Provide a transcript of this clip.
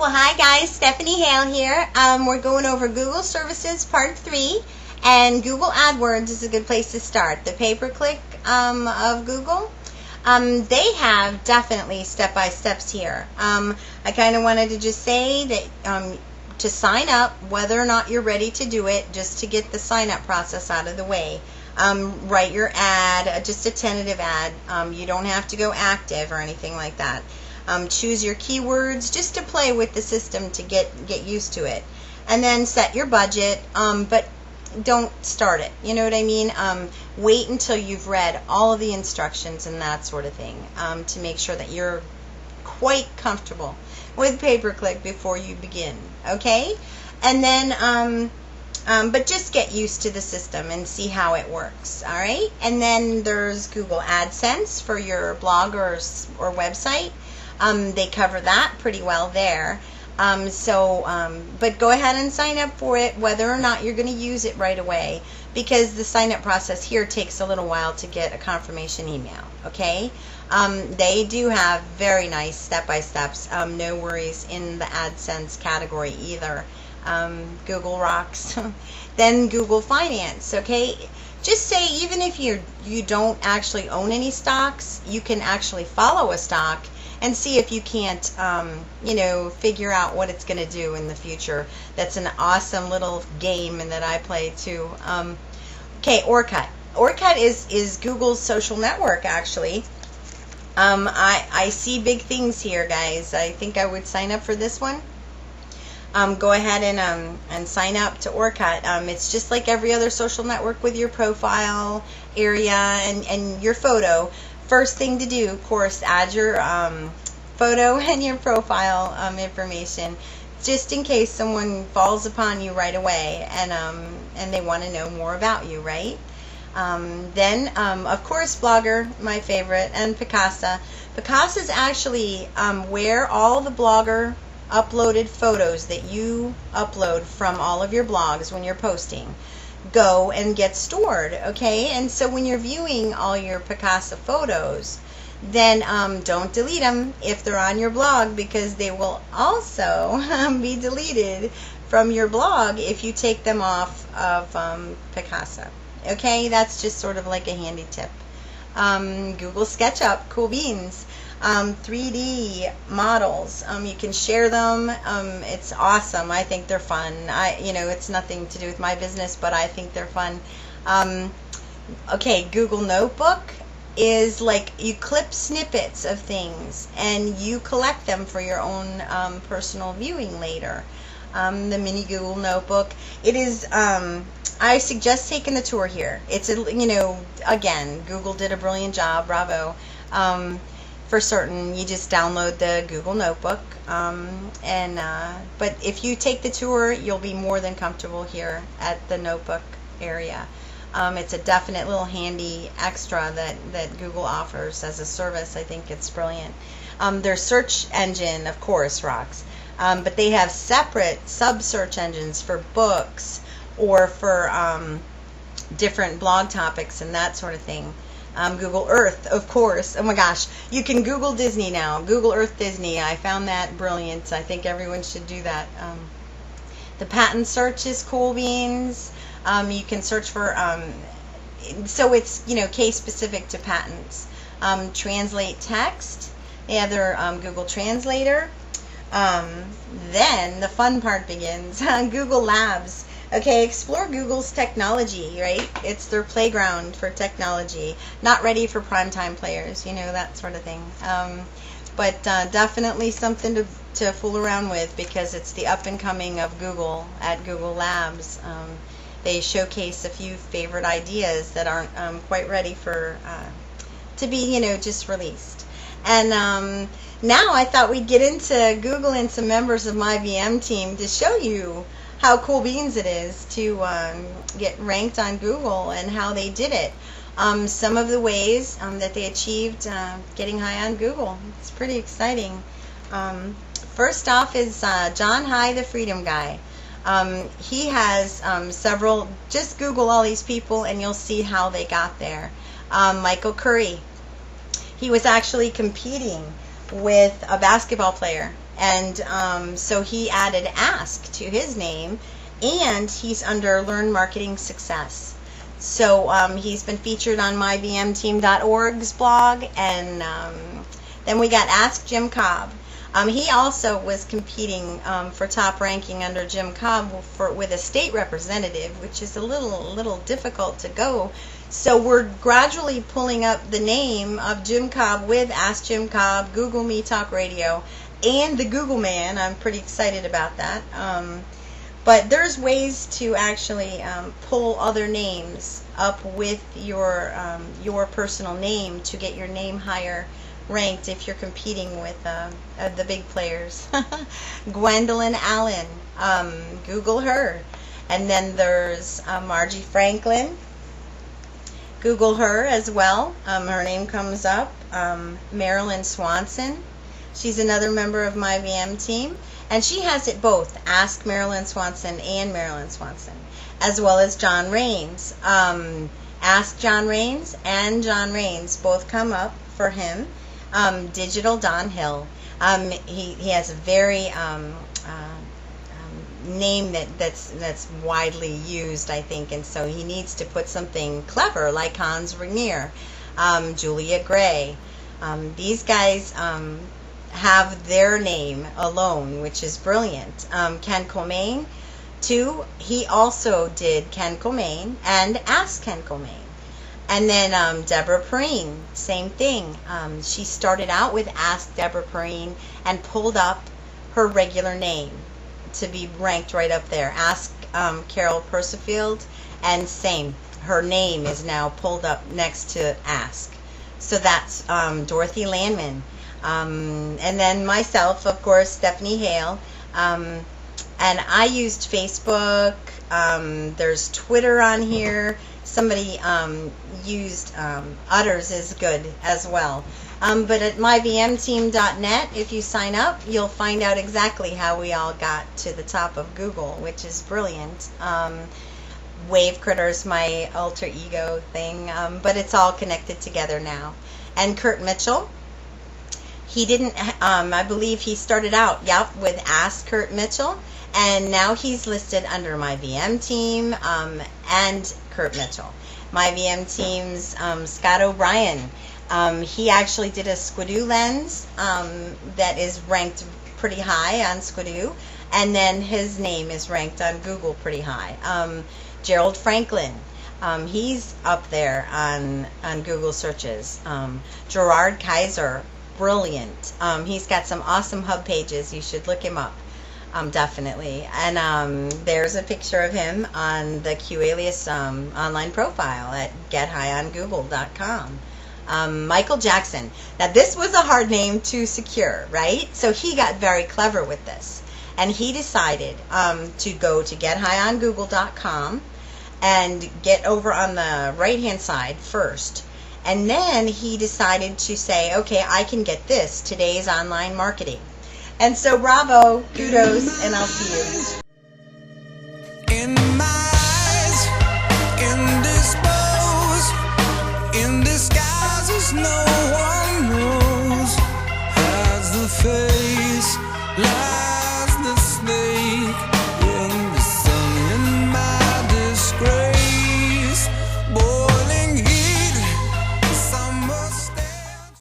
Well, hi guys, Stephanie Haile here. We're going over Google Services Part 3, and Google AdWords is a good place to start. The pay-per-click of Google, they have definitely step-by-steps here. I kind of wanted to just say that to sign up, whether or not you're ready to do it, just to get the sign-up process out of the way. Write your ad, just a tentative ad. You don't have to go active or anything like that. Choose your keywords just to play with the system to get used to it. And then set your budget, but don't start it. You know what I mean? Wait until you've read all of the instructions and that sort of thing to make sure that you're quite comfortable with pay-per-click before you begin. Okay? And then but just get used to the system and see how it works. All right? And then there's Google AdSense for your blog or website. They cover that pretty well there. But go ahead and sign up for it, whether or not you're going to use it right away, because the sign-up process here takes a little while to get a confirmation email. Okay? They do have very nice step-by-steps. No worries in the AdSense category either. Google rocks. Then Google Finance. Okay? Just say, even if you don't actually own any stocks, you can actually follow a stock and see if you can't, figure out what it's going to do in the future. That's an awesome little game that I play too. Okay, Orkut. Orkut is Google's social network, actually. I see big things here, guys. I think I would sign up for this one. Go ahead and sign up to Orkut. It's just like every other social network with your profile area and your photo. First thing to do, of course, add your photo and your profile information, just in case someone falls upon you right away and they want to know more about you, right? Then, of course, Blogger, my favorite, and Picasa. Picasa is actually where all the Blogger uploaded photos that you upload from all of your blogs when you're posting go and get stored. Okay, and so when you're viewing all your Picasa photos, then don't delete them if they're on your blog, because they will also be deleted from your blog if you take them off of Picasa. Okay, that's just sort of like a handy tip. Google SketchUp, cool beans. 3D models, you can share them. It's awesome. I think they're fun. It's nothing to do with my business, but I think they're fun. Okay, Google Notebook is like you clip snippets of things and you collect them for your own personal viewing later. The mini Google Notebook. It is. I suggest taking the tour here. It's again, Google did a brilliant job. Bravo. For certain, you just download the Google Notebook, but if you take the tour, you'll be more than comfortable here at the Notebook area. It's a definite little handy extra that Google offers as a service. I think it's brilliant. Their search engine, of course, rocks, but they have separate sub-search engines for books or for different blog topics and that sort of thing. Google Earth, of course. Oh my gosh, you can Google Disney now. Google Earth Disney. I found that brilliant. I think everyone should do that. The patent search is cool beans. You can search for, so it's, case specific to patents. Translate text. Yeah, they're Google Translator. Then the fun part begins. Google Labs. Okay, explore Google's technology, right? It's their playground for technology. Not ready for primetime players, that sort of thing. But definitely something to fool around with, because it's the up and coming of Google at Google Labs. They showcase a few favorite ideas that aren't quite ready for to be, just released. And now I thought we'd get into Google and some members of my VM team to show you how cool beans it is to get ranked on Google and how they did it. Some of the ways that they achieved getting high on Google. It's pretty exciting. First off is John High, the Freedom Guy. He has several, just Google all these people and you'll see how they got there. Michael Curry. He was actually competing with a basketball player And so he added Ask to his name, and he's under Learn Marketing Success. So he's been featured on mybmteam.org's blog, and then we got Ask Jim Cobb. He also was competing for top ranking under Jim Cobb with a state representative, which is a little difficult to go. So we're gradually pulling up the name of Jim Cobb with Ask Jim Cobb, Google Me Talk Radio, and the Google Man. I'm pretty excited about that. But there's ways to actually pull other names up with your personal name to get your name higher ranked if you're competing with the big players. Gwendolyn Allen, Google her. And then there's Margie Franklin. Google her as well. Her name comes up. Marilyn Swanson. She's another member of my VM team. And she has it both, Ask Marilyn Swanson and Marilyn Swanson, as well as John Raines. Ask John Raines and John Raines both come up for him. Digital Don Hill. He has a very name that's widely used, I think, and so he needs to put something clever like Hans Regnier, Julia Gray. These guys have their name alone, which is brilliant. Ken Comain, too, he also did Ken Comain and Ask Ken Comain. And then Deborah Perrine, same thing. She started out with Ask Deborah Perrine and pulled up her regular name to be ranked right up there. Ask Carol Persifield, and same. Her name is now pulled up next to Ask. So that's Dorothy Landman. And then myself, of course, Stephanie Haile. And I used Facebook. There's Twitter on here. Somebody used Utters is good as well. But at myvmteam.net, if you sign up, you'll find out exactly how we all got to the top of Google, which is brilliant. Wave Critter's my alter ego thing, but it's all connected together now. And Kurt Mitchell, he didn't, I believe he started out, with Ask Kurt Mitchell, and now he's listed under my VM team and Kurt Mitchell. My VM team's Scott O'Brien. He actually did a Squidoo lens that is ranked pretty high on Squidoo, and then his name is ranked on Google pretty high. Gerald Franklin, he's up there on Google searches. Gerard Kaiser, brilliant. He's got some awesome hub pages. You should look him up. Definitely. And there's a picture of him on the QAlias online profile at gethighongoogle.com. Michael Jackson. Now this was a hard name to secure, right? So he got very clever with this. And he decided to go to gethighongoogle.com and get over on the right-hand side first. And then he decided to say, okay, I can get this, today's online marketing. And so bravo, kudos, and I'll see you.